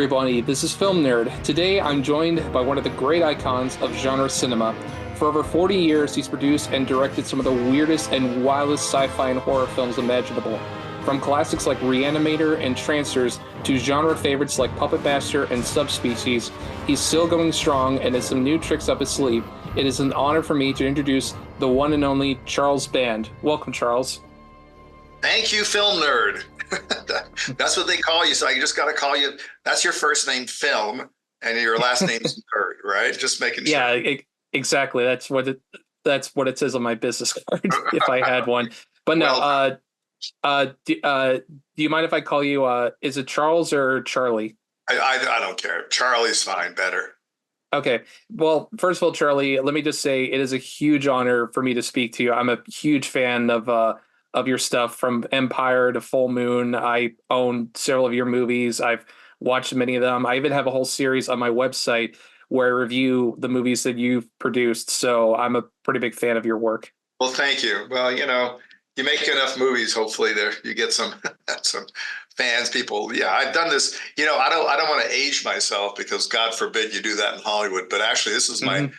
everybody, this is Film Nerd. Today I'm joined by one of the great icons of genre cinema. For over 40 years, he's produced and directed some of the weirdest and wildest sci-fi and horror films imaginable. From classics like Reanimator and Trancers to genre favorites like Puppet Master and Subspecies, he's still going strong and has some new tricks up his sleeve. It is an honor for me to introduce the one and only Charles Band. Welcome, Charles. Thank you, Film Nerd. That's what they call you. So I just got to call you. That's your first name, Film, and your last name's Nerd, right? Just making sure. Yeah, exactly. That's what it says on my business card if I had one. But no. Do you mind if I call you? Is it Charles or Charlie? I don't care. Charlie's fine. Better. Okay. Well, first of all, Charlie, let me just say it is a huge honor for me to speak to you. I'm a huge fan of your stuff, from Empire to Full Moon. I own several of your movies. I've watched many of them. I even have a whole series on my website where I review the movies that you've produced. So I'm a pretty big fan of your work. Well, thank you. Well, you make enough movies, hopefully you get some some fans, people. Yeah, I've done this. I don't want to age myself, because God forbid you do that in Hollywood. But actually, this is my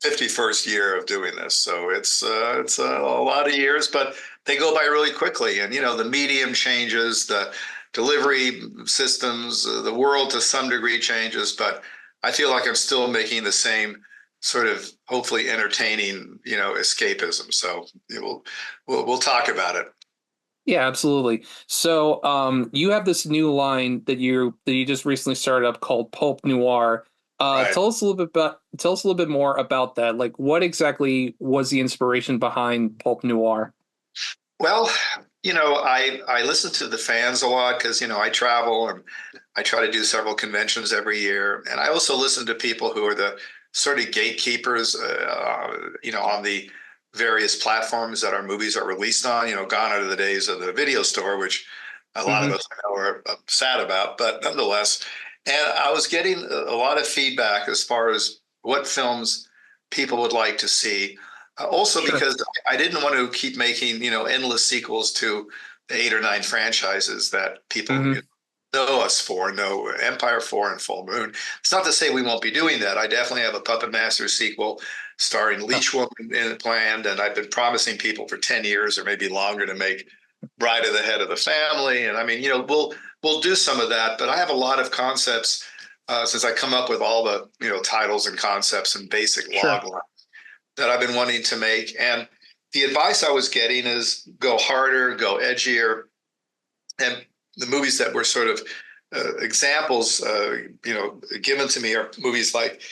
51st year of doing this, so it's a lot of years, but they go by really quickly. And the medium changes, the delivery systems, the world to some degree changes, but I feel like I'm still making the same sort of hopefully entertaining, escapism. So we'll talk about it. Yeah, absolutely. So you have this new line that you just recently started up called Pulp Noir. Right. Tell us a little bit more about that. Like, what exactly was the inspiration behind Pulp Noir? Well, I listen to the fans a lot, because I travel and I try to do several conventions every year, and I also listen to people who are the sort of gatekeepers, on the various platforms that our movies are released on. Gone are the days of the video store, which a lot of us I know are sad about, but nonetheless. And I was getting a lot of feedback as far as what films people would like to see. Also, Sure. Because I didn't want to keep making, endless sequels to the 8 or 9 franchises that people know us for, know Empire 4 and Full Moon. It's not to say we won't be doing that. I definitely have a Puppet Master sequel starring Leech Woman in planned, and I've been promising people for 10 years or maybe longer to make Bride of the Head of the Family. And I mean, we'll do some of that, but I have a lot of concepts, since I come up with all the titles and concepts and basic log lines that I've been wanting to make. And the advice I was getting is go harder, go edgier. And the movies that were sort of examples, given to me are movies like,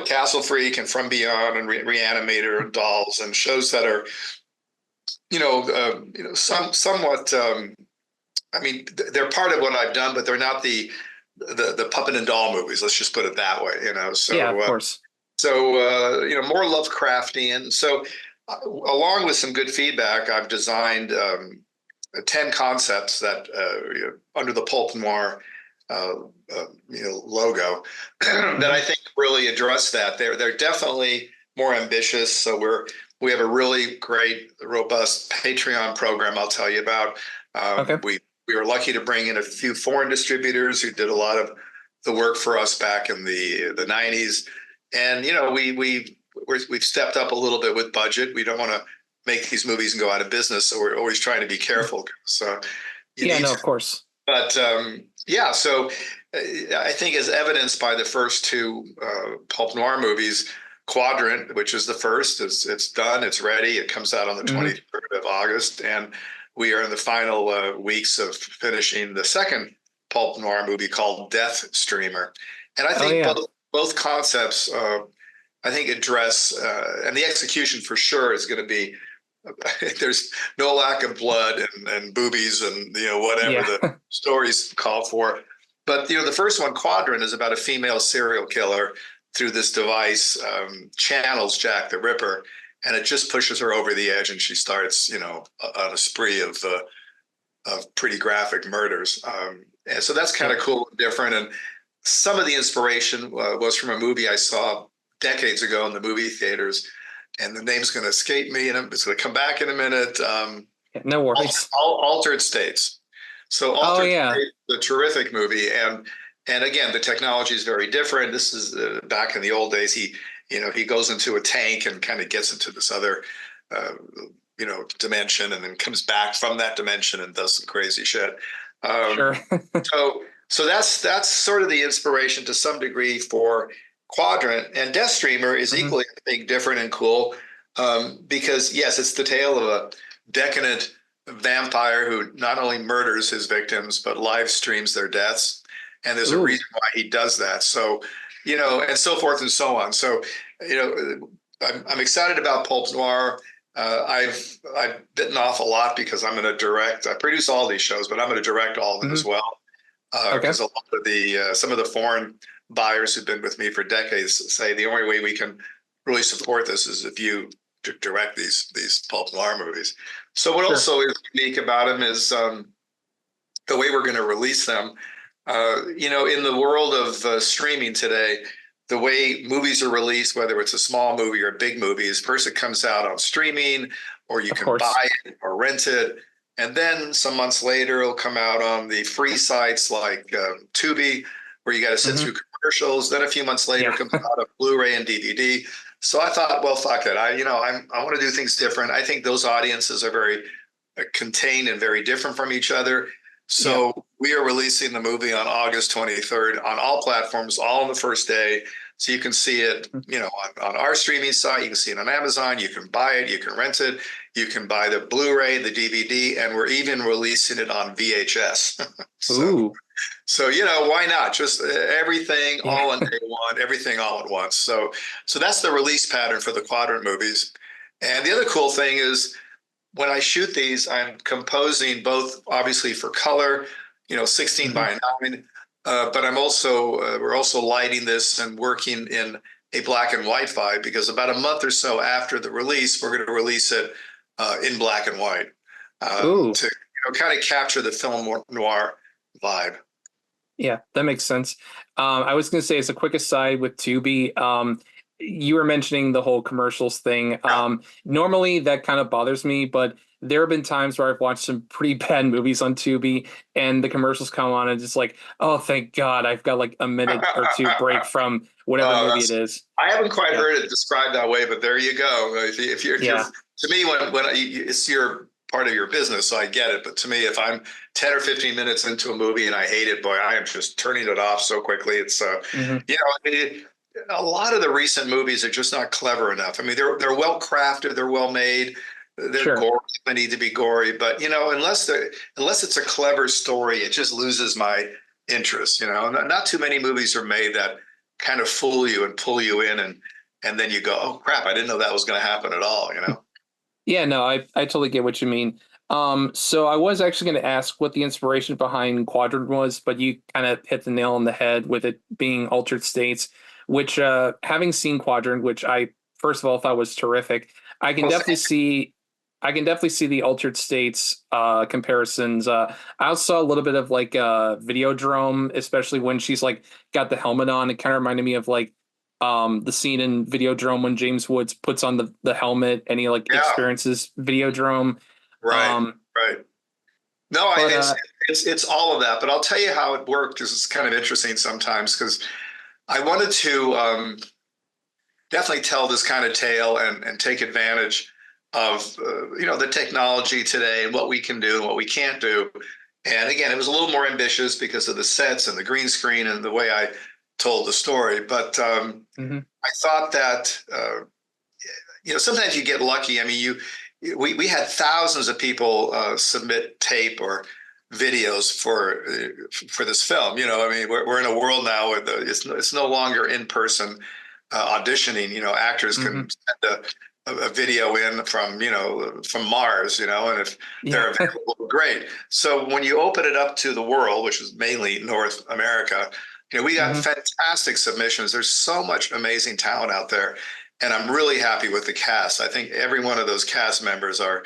Castle Freak and From Beyond and Reanimator and Dolls, and shows that are, somewhat. I mean, they're part of what I've done, but they're not the puppet and doll movies. Let's just put it that way. So yeah, of course. So more Lovecraftian. So along with some good feedback, I've designed 10 concepts that under the Pulp Noir logo that I think really address that. They're definitely more ambitious. So we have a really great, robust Patreon program I'll tell you about. We were lucky to bring in a few foreign distributors who did a lot of the work for us back in the 90s. And, we've stepped up a little bit with budget. We don't want to make these movies and go out of business. So we're always trying to be careful. Of course. But so I think, as evidenced by the first 2 Pulp Noir movies, Quadrant, which is the first, it's done, it's ready. It comes out on the 23rd of August. And we are in the final weeks of finishing the second Pulp Noir movie called Death Streamer. And I think both concepts, I think, address, and the execution for sure is going to be, there's no lack of blood and boobies and, whatever the stories call for. But, the first one, Quadrant, is about a female serial killer through this device, channels Jack the Ripper, and it just pushes her over the edge, and she starts, on a spree of pretty graphic murders. And so that's kind of cool and different. And some of the inspiration was from a movie I saw decades ago in the movie theaters, and the name's going to escape me, and it's going to come back in a minute. No worries. Altered States. So Altered States is a terrific movie, and And again, the technology is very different. This is back in the old days. He goes into a tank and kind of gets into this other, uh, dimension, and then comes back from that dimension and does some crazy shit. Sure. So that's sort of the inspiration to some degree for Quadrant, and Death Streamer is Mhm. equally, I think, different and cool, because yes, it's the tale of a decadent vampire who not only murders his victims but live streams their deaths, and there's a Ooh. reason why he does that. So, and so forth and so on. So, I'm excited about Pulp Noir. I've bitten off a lot because I'm going to direct. I produce all these shows, but I'm going to direct all of them as Mhm. well, Okay. because a lot of the some of the foreign buyers who've been with me for decades say the only way we can really support this is if you direct these Pulp Noir movies. So what Sure. also is unique about them is the way we're going to release them. In the world of streaming today, the way movies are released, whether it's a small movie or a big movie, is first it comes out on streaming, or you Of can buy course. it or rent it. And then some months later, it'll come out on the free sites like Tubi, where you got to sit Hmm. through commercials. Then a few months later, Yeah. it comes out of Blu-ray and DVD. So I thought, well, fuck it. I want to do things different. I think those audiences are very contained and very different from each other. Yeah. So we are releasing the movie on August 23rd on all platforms, all on the first day. So you can see it, Mhm. on our streaming site. You can see it on Amazon. You can buy it. You can rent it. You can buy the Blu-ray, the DVD, and we're even releasing it on VHS. so, Ooh. why not? Just everything Yeah. all on day one, everything all at once. So that's the release pattern for the Quadrant movies. And the other cool thing is, when I shoot these, I'm composing both obviously for color, 16 Hmm. by 9, but we're also lighting this and working in a black and white vibe, because about a month or so after the release, we're going to release it in black and white, Ooh. to kind of capture the film noir vibe. Yeah, that makes sense. I was going to say, as a quick aside with Tubi, you were mentioning the whole commercials thing. Yeah. Normally, that kind of bothers me, but there have been times where I've watched some pretty bad movies on Tubi, and the commercials come on, and it's like, oh, thank God, I've got like a minute or two break from whatever movie it is. I haven't quite Yeah, heard it described that way, but there you go. If you're yeah, to me, it's your part of your business, so I get it. But to me, if I'm 10 or 15 minutes into a movie and I hate it, boy, I am just turning it off so quickly. It's hmm, a lot of the recent movies are just not clever enough. I mean, they're well crafted, they're well made, they're sure. gory. They need to be gory, but unless it's a clever story, it just loses my interest. Not too many movies are made that kind of fool you and pull you in, and then you go, oh crap, I didn't know that was going to happen at all. Yeah, no, I totally get what you mean. So I was actually going to ask what the inspiration behind Quadrant was, but you kind of hit the nail on the head with it being altered states, which, having seen Quadrant, which I first of all thought was terrific, I can Well, definitely see I can definitely see the altered states comparisons. I also saw a little bit of like Videodrome, especially when she's like got the helmet on. It kind of reminded me of like the scene in Videodrome when James Woods puts on the helmet and he like yeah, experiences Videodrome. right, Um, right. No, but it's all of that, but I'll tell you how it worked, because it's kind of interesting sometimes, because I wanted to definitely tell this kind of tale and take advantage of the technology today and what we can do and what we can't do. And again, it was a little more ambitious because of the sets and the green screen and the way I told the story. But mhm, I thought that sometimes you get lucky. I mean, we had thousands of people submit tape or videos for this film. I mean, we're in a world now where it's no longer in person auditioning. Actors mhm, can send a video in from Mars. And if yeah, they're available, great. So when you open it up to the world, which is mainly North America, we got mhm, fantastic submissions. There's so much amazing talent out there, and I'm really happy with the cast. I think every one of those cast members are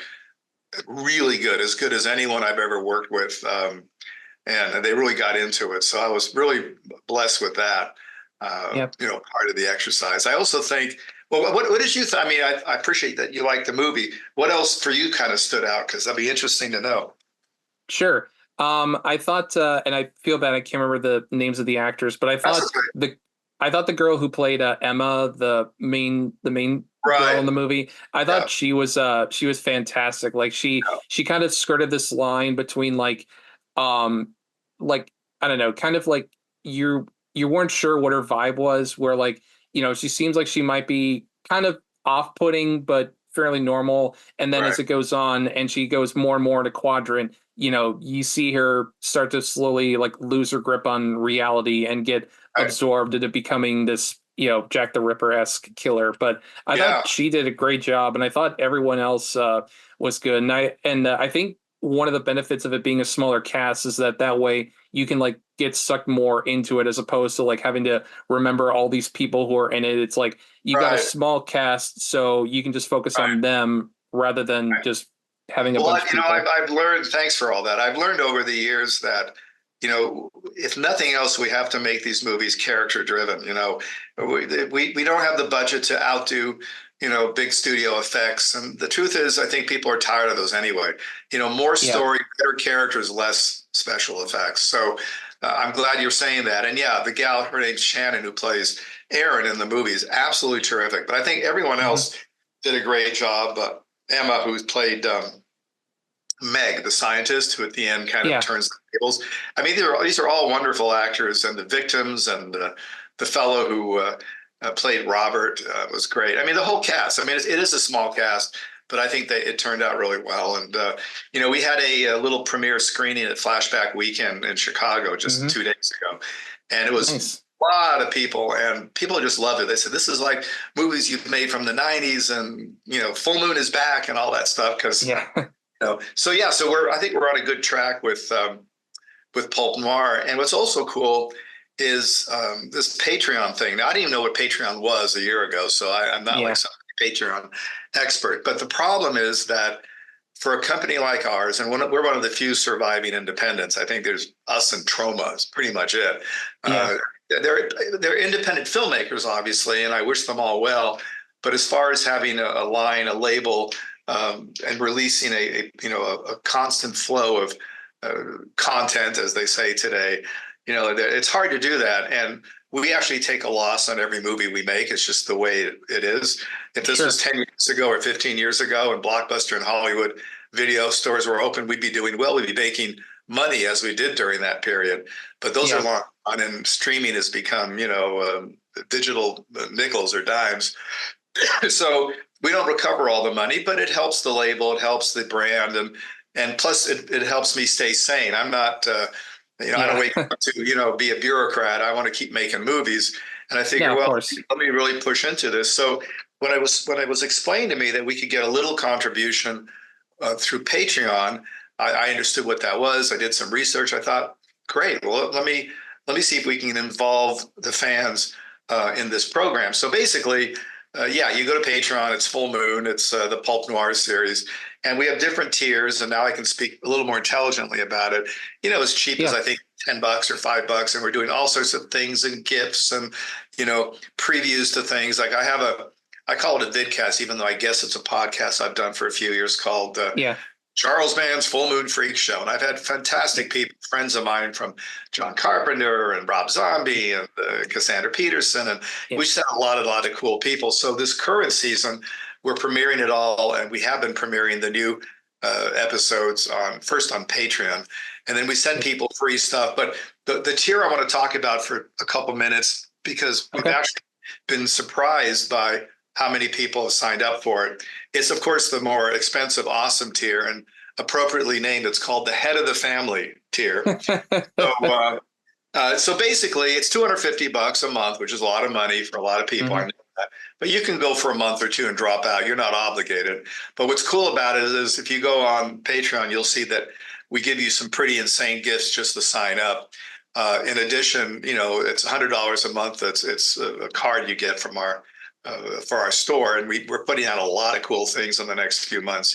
really good, as good as anyone I've ever worked with. And they really got into it. So I was really blessed with that, yeah. part of the exercise. I also think, well, what did you I mean, I appreciate that you liked the movie. What else for you kind of stood out? Because that'd be interesting to know. Sure. I thought, and I feel bad I can't remember the names of the actors, but That's okay. I thought the girl who played Emma, the main girl in Right. the movie, I Yeah. thought she was fantastic. Like she kind of skirted this line between um like I don't know, kind of like you weren't sure what her vibe was, where she seems like she might be kind of off-putting but fairly normal, and then as Right. it goes on and she goes more and more into Quadrant, you see her start to slowly like lose her grip on reality and get Right. absorbed into becoming this, Jack the Ripper-esque killer. But I Yeah. thought she did a great job, and I thought everyone else was good. And I think one of the benefits of it being a smaller cast is that way you can like get sucked more into it as opposed to like having to remember all these people who are in it. It's like you got a Right. small cast, so you can just focus Right. on them rather than Right. just having a Well, bunch of I've, people. I've learned, thanks for all that. I've learned over the years that, if nothing else, we have to make these movies character driven. We don't have the budget to outdo, big studio effects. And the truth is, I think people are tired of those anyway. More Yeah. story, better characters, less special effects. So I'm glad you're saying that. And yeah, the gal, her name's Shannon, who plays Erin in the movie, is absolutely terrific. But I think everyone Hmm. else did a great job. Emma, who's played Meg, the scientist, who at the end kind of Yeah. turns the tables. I mean, these are all wonderful actors, and the victims and the fellow who played Robert was great. I mean, the whole cast. I mean, it is a small cast, but I think that it turned out really well. And we had a little premiere screening at Flashback Weekend in Chicago just Hmm. 2 days ago, and it was Nice. a lot of people, and people just loved it. They said this is like movies you've made from the '90s, and Full Moon is back and all that stuff because Yeah. so yeah, so I think we're on a good track with Pulp Noir. And what's also cool is this Patreon thing. Now I didn't even know what Patreon was a year ago, so I'm not like Yeah. some Patreon expert. But the problem is that for a company like ours, and we're one of the few surviving independents. I think there's us and Troma is pretty much it. Yeah. Uh, they're independent filmmakers, obviously, and I wish them all well. But as far as having a line, a label, and releasing a constant flow of content, as they say today, it's hard to do that. And we actually take a loss on every movie we make. It's just the way it is. If this was Sure. 10 years ago or 15 years ago and Blockbuster and Hollywood video stores were open, we'd be doing well. We'd be making money as we did during that period. But those are Yeah. long on, and streaming has become, digital nickels or dimes. So we don't recover all the money, but it helps the label, it helps the brand, and plus it helps me stay sane. I'm not, I don't Yeah. wake up to be a bureaucrat. I want to keep making movies, and I figure, No, of well, course. let me really push into this. So when it was explained to me that we could get a little contribution through Patreon, I understood what that was. I did some research. I thought, great. Well, let me see if we can involve the fans in this program. So basically, yeah, you go to Patreon. It's Full Moon. It's the Pulp Noir series, and we have different tiers. And now I can speak a little more intelligently about it. As cheap as Yeah. I think $10 or $5, and we're doing all sorts of things and gifts and previews to things. Like I call it a vidcast, even though I guess it's a podcast I've done for a few years called Yeah. Charles Mann's Full Moon Freak Show. And I've had fantastic people, friends of mine from John Carpenter and Rob Zombie and Cassandra Peterson. And Yeah. we just had a lot of cool people. So this current season, we're premiering it all. And we have been premiering the new episodes first on Patreon. And then we send Yeah. people free stuff. But the tier I want to talk about for a couple minutes, because we've Okay. actually been surprised by how many people have signed up for it. It's, of course, the more expensive, awesome tier, and appropriately named. It's called the head of the family tier. So basically, it's $250 a month, which is a lot of money for a lot of people. I Hmm. know that. But you can go for a month or two and drop out. You're not obligated. But what's cool about it is if you go on Patreon, you'll see that we give you some pretty insane gifts just to sign up. In addition, it's $100 a month. It's a card you get from our for our store, and we're putting out a lot of cool things in the next few months.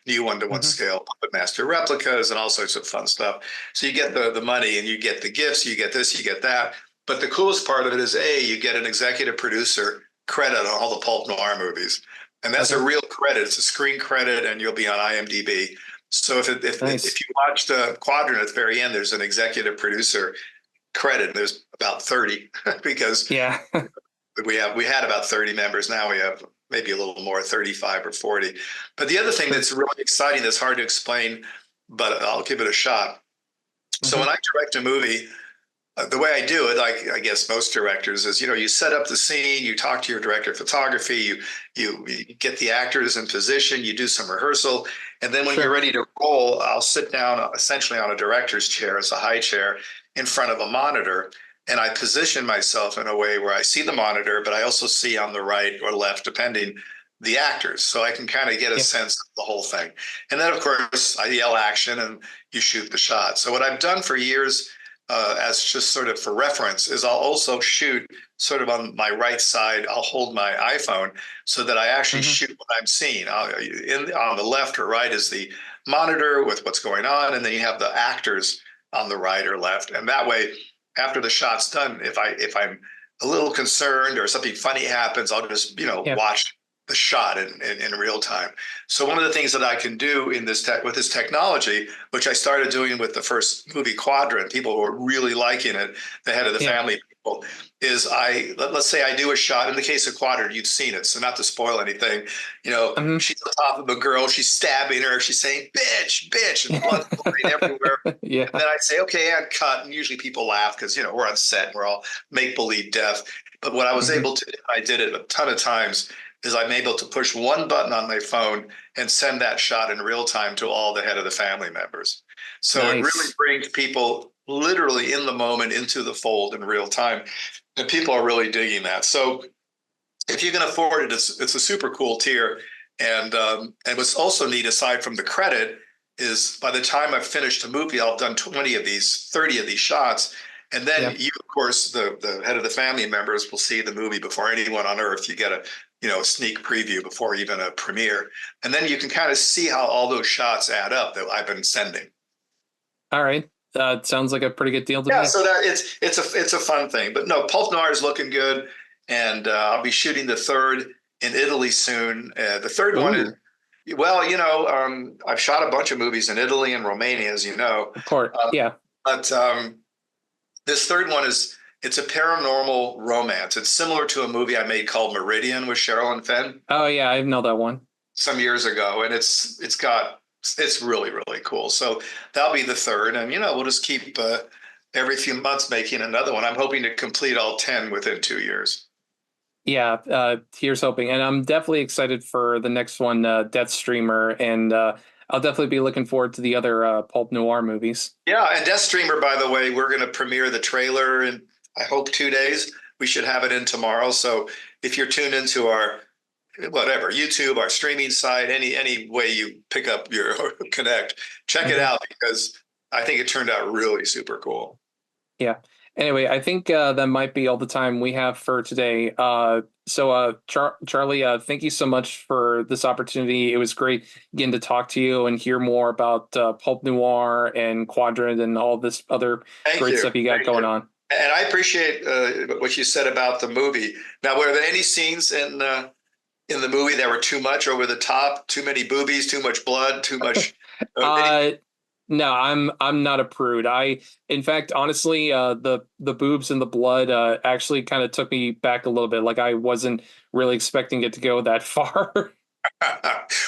New one-to-one Hmm. scale puppet master replicas and all sorts of fun stuff. So you get the money, and you get the gifts, you get this, you get that. But the coolest part of it is, you get an executive producer credit on all the Pulp Noir movies, and that's a Okay. real credit. It's a screen credit, and you'll be on IMDb. So if Nice. you watch the Quadrant at the very end, there's an executive producer credit. There's about 30 because Yeah. we had about 30 members. Now we have maybe a little more, 35 or 40. But the other thing Sure. that's really exciting that's hard to explain, but I'll give it a shot. So Hmm. when I direct a movie, the way I do it, like I guess most directors, is you set up the scene, you talk to your director of photography, you get the actors in position, you do some rehearsal, and then when you're Sure. ready to roll, I'll sit down essentially on a director's chair, it's a high chair, in front of a monitor, and I position myself in a way where I see the monitor, but I also see on the right or left, depending, the actors, so I can kind of get a Yeah. sense of the whole thing. And then, of course, I yell action and you shoot the shot. So what I've done for years as just sort of for reference is I'll also shoot sort of on my right side. I'll hold my iPhone so that I actually Hmm. shoot what I'm seeing. On the left or right is the monitor with what's going on, and then you have the actors on the right or left. And that way, after the shot's done, if I'm a little concerned or something funny happens, I'll just Yeah. watch the shot in real time. So one of the things that I can do in this with this technology, which I started doing with the first movie Quadrant, people who are really liking it, the head of the Yeah. family people, is let's say I do a shot. In the case of Quadrant, you've seen it, so not to spoil anything. Hmm. She's on top of a girl, she's stabbing her, she's saying "bitch, bitch," and blood pouring everywhere. Yeah. And then I say, okay, and cut. And usually people laugh because we're on set and we're all make believe death. But what I was Hmm. able to do, I did it a ton of times, is I'm able to push one button on my phone and send that shot in real time to all the head of the family members. So it really Nice. brings people literally in the moment into the fold in real time. And people are really digging that. So if you can afford it, it's a super cool tier. And what's also neat, aside from the credit, is by the time I've finished the movie, I'll have done 20 of these, 30 of these shots. And then Yeah. you, of course, the head of the family members will see the movie before anyone on earth. You get a sneak preview before even a premiere. And then you can kind of see how all those shots add up that I've been sending. All right. Sounds like a pretty good deal to Yeah, me. so that it's a fun thing. But no, Pulp Noir is looking good, and I'll be shooting the third in Italy soon. The third one is Ooh, well, I've shot a bunch of movies in Italy and Romania, as you know, of course. uh, Yeah. but this third one it's a paranormal romance. It's similar to a movie I made called Meridian with Cheryl and Fenn Oh, yeah. I know that one. some years ago, and it's really really cool. So that'll be the third, and we'll just keep every few months making another one. I'm hoping to complete all 10 within 2 years. Yeah. Here's hoping, and I'm definitely excited for the next one, Death Streamer, and I'll definitely be looking forward to the other Pulp Noir movies. Yeah, and Death Streamer, by the way, we're going to premiere the trailer in I hope 2 days. We should have it in tomorrow. So if you're tuned into our whatever YouTube, our streaming site, any way you pick up your connect, check it Hmm. out because I think it turned out really super cool. Yeah. Anyway, I think that might be all the time we have for today. Charlie, thank you so much for this opportunity. It was great getting to talk to you and hear more about Pulp Noir and Quadrant and all this other Thank great you. stuff you got Thank going you. on. And I appreciate what you said about the movie. Now, were there any scenes in the movie that were too much over the top, too many boobies, too much blood, too much? Anything? Uh, no, I'm not a prude. In fact, honestly, the boobs and the blood actually kind of took me back a little bit. Like I wasn't really expecting it to go that far.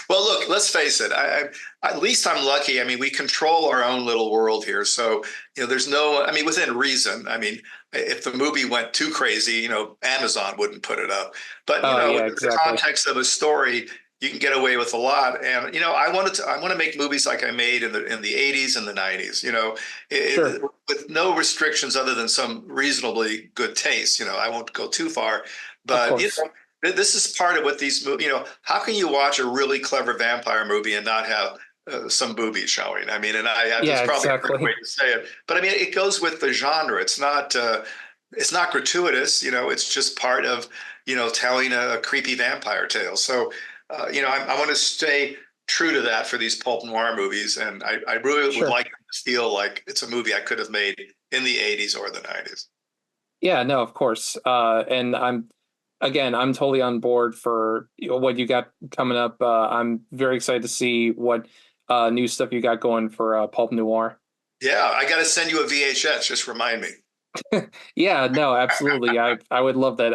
Well, look, let's face it. At least I'm lucky. I mean, we control our own little world here. So, there's no, I mean, within reason. I mean, if the movie went too crazy, Amazon wouldn't put it up. But, Oh yeah, within the exactly. context of a story, you can get away with a lot. And, I want to make movies like I made in the 80s and the 90s, Sure, with no restrictions other than some reasonably good taste. I won't go too far, of but, course. this is part of what these movies, how can you watch a really clever vampire movie and not have some boobies showing? I mean, and that's Yeah, probably a weird way exactly. to say it, but I mean, it goes with the genre. It's not gratuitous, it's just part of, telling a creepy vampire tale. So, I want to stay true to that for these pulp noir movies. And I really would Sure. like to feel like it's a movie I could have made in the 80s or the 90s. Yeah, no, of course. And I'm totally on board for what you got coming up. I'm very excited to see what new stuff you got going for Pulp Noir. Yeah, I got to send you a VHS. Just remind me. Yeah, no, absolutely. I would love that.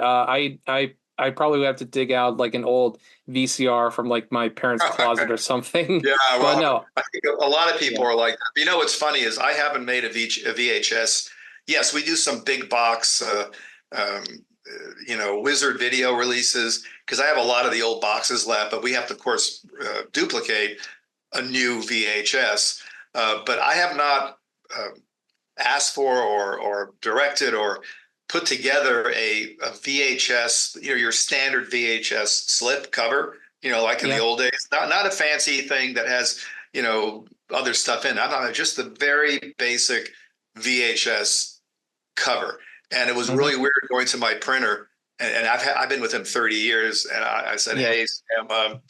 I probably would have to dig out like an old VCR from like my parents' closet or something. Yeah, But well, no, I think a lot of people yeah, are like that. You know, what's funny is I haven't made a VHS. Yes, we do some big box, Wizard video releases because I have a lot of the old boxes left, but we have to, of course, duplicate a new VHS. But I have not asked for or directed or put together a VHS, your standard VHS slip cover, like in the yeah. old days. Not a fancy thing that has, other stuff in. I'm not just the very basic VHS cover. And it was Hmm. really weird going to my printer, and I've been with him 30 years, and I said, Yeah. "Hey, Sam,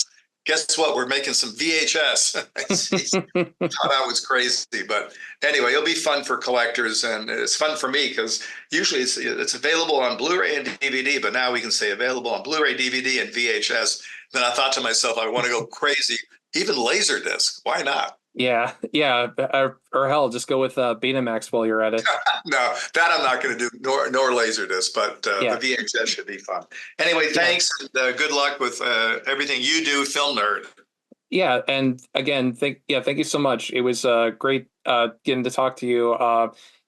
guess what? We're making some VHS." Thought I was crazy, but anyway, it'll be fun for collectors, and it's fun for me because usually it's available on Blu-ray and DVD, but now we can say available on Blu-ray, DVD, and VHS. Then I thought to myself, I want to go crazy, even Laserdisc. Why not? Yeah, yeah, or hell, just go with Betamax while you're at it. No, that I'm not going to do, nor Laserdisc, but the Yeah, VHS should be fun. Anyway, yeah, thanks, and good luck with everything you do, Film Nerd. yeah. And again, thank you so much. It was great getting to talk to you.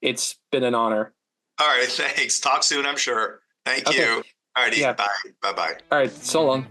It's been an honor. All right, thanks. Talk soon, I'm sure. Thank Okay, you. All righty, yeah. bye. Bye-bye. All right, so long.